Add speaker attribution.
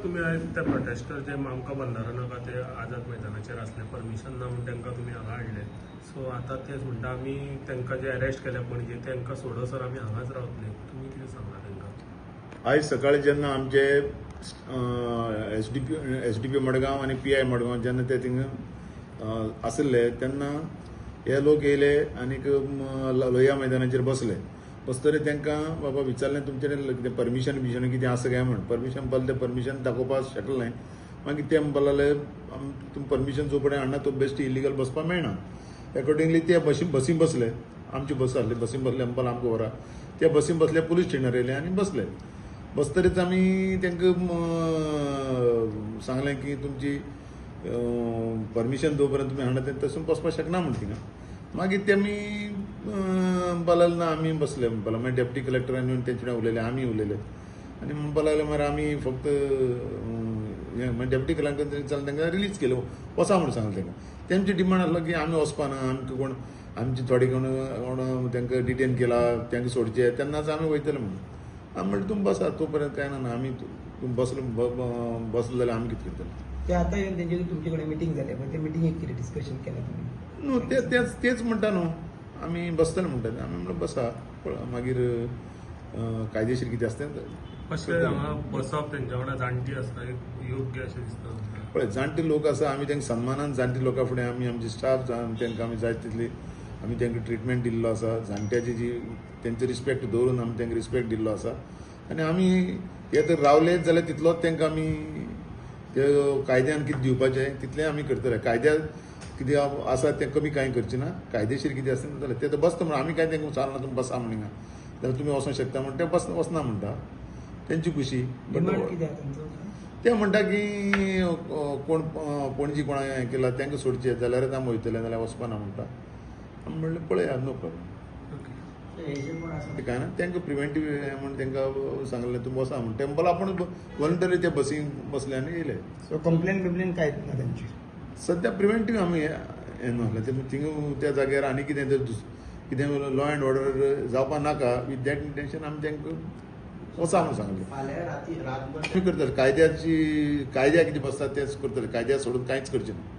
Speaker 1: तुम्ही आयज ते प्रोटेस्टर जे आमकां बंधारा नाका ते आझाद मैदानाचेर आसले परमिशन ना म्हणून तांकां तुमी हांगा हाडले सो आतां तेच म्हणटा आमी तांकां जे अरेस्ट केल्या पणजे तांकां सोडसर आमी हांगाच रावतले तुमी कितें सांगला तांकां?
Speaker 2: आयज सकाळी जेन्ना आमचे एसडीपी मडगांव आनी पीआय मडगांव जेन्ना ते थिंग आसले तेन्ना हे लोक येयले आनीक लोहिया मैदानाचेर बसले. बसतरी तांकां बाबा विचारलें तुमचे कितें परमिशन कितें आसा काय म्हण. परमिशन पळयलें तें परमिशन दाखोवपाक शकलें. मागीर ते म्हणपाक लागले तुमी परमिशन जो पर्यंत हाडना तो बेस्ट इलिगल बसपाक मेळना. अकॉर्डिंगली ते बसीन बसले. आमची बस आसली बसीन बसले म्हणपाक आमकां व्हरा. ते बसीन बसले पुलीस स्टेशनार येयले आनी बसले. बसतरीच आमी तांकां सांगलें की तुमची परमिशन जो पर्यंत तुमी हाडना तें तसून बसपाक शकना म्हण थिंगा. मागीर तेमी म्हणपाक ना आमी बसले म्हणपाक मागीर डेप्युटी कलेक्टरान येवन तेंचे कडेन उलयले आमी उलयले आनी म्हणपाक लागले मरे आमी फक्त मागीर डेप्युटी कलेक्टरान जालें तांकां रिलीज केलें वचा म्हणून सांगलें तांकां. तेंची डिमांड आसलो की आमी वचपाना आमकां कोण आमची थोडे कोण तांकां डिटेन केला तांकां सोडचे तेन्नाच आमी वयतले म्हणून. आमी म्हणलें तुमी बसा तो पर्यंत कांय ना आमी तुमी बसले जाल्यार आमी कितें करतले.
Speaker 3: ते आतां येवन तेंचे तुमचे कडेन मिटींग जालें पण ते मिटींगेक कितें डिस्कशन केलें तुमी?
Speaker 2: न्हू तेच म्हणटा न्हू आमी बसतले म्हणटा आमी म्हणलें बसा मागीर कायदेशीर कितें आसता
Speaker 1: अशें हांगा बसप तेंच्या वांगडा जाणटी आसता योग्य अशें दिसता?
Speaker 2: पळय जाणटे लोक आसा आमी तांकां सन्मानान जाणटे लोकां फुडें आमी आमचे स्टाफ तांकां आमी जाय तितली आमी तांकां ट्रिटमेंट दिल्लो आसा. जाणट्याची जी तेंचो रिस्पेक्ट दवरून आमी तांकां रिस्पेक्ट दिल्लो आसा आनी आमी हे तर रावलेच जाल्यार तितलोच तांकां आमी ते कायद्यान कितें दिवपाचें तितलें आमी करतले. कायद्या कितें आसा तें कमी कांय करचें ना. कायदेशीर कितें आसा जाल्यार तें बसता म्हणून आमी कांय तांकां विचारना तुमी बसा म्हणून हिंगा जाल्यार तुमी वचूंक शकता म्हणून ते वचना म्हणटा तेंची खुशी. ते म्हणटा की कोण पणजी कोणा हें केला तांकां सोडचें जाल्यारच आमी वयतले नाल्यार वचपाना म्हणटा. आमी म्हणलें पळया नो प्रॉब्लम ते काय ना तांकां प्रिव्हेंटीव हें म्हण तांकां सांगलें तुमी वसा म्हण टेंपल आपण वॉलंटरी ते बसीन बसले आनी येयले.
Speaker 3: सो कंप्लेन कांयच ना तेंची
Speaker 2: सध्या प्रिव्हेंटीव आमी हें न्हू ते थिंग त्या जाग्यार आनी कितें कितें लॉ अँड ऑर्डर जावपा नाका विथ दॅट इंटेंशन आमी तांकां वचा म्हणून सांगलें. आमी करतले कायद्या कितें बसता तेंच करतले. कायद्या सोडून कांयच करचें ना.